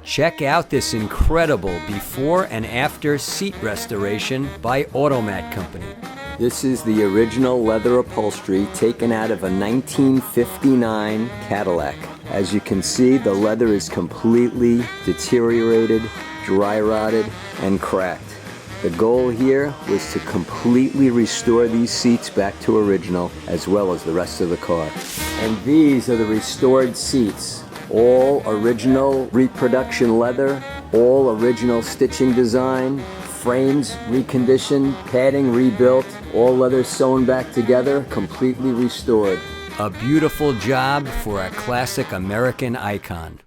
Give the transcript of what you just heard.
Check out this incredible before and after seat restoration by AutoMat Company. This is the original leather upholstery taken out of a 1959 Cadillac. As you can see, the leather is completely deteriorated, dry rotted, and cracked. The goal here was to completely restore these seats back to original, as well as the rest of the car. And these are the restored seats. All original reproduction leather, all original stitching design, frames reconditioned, padding rebuilt, all leather sewn back together, completely restored. A beautiful job for a classic American icon.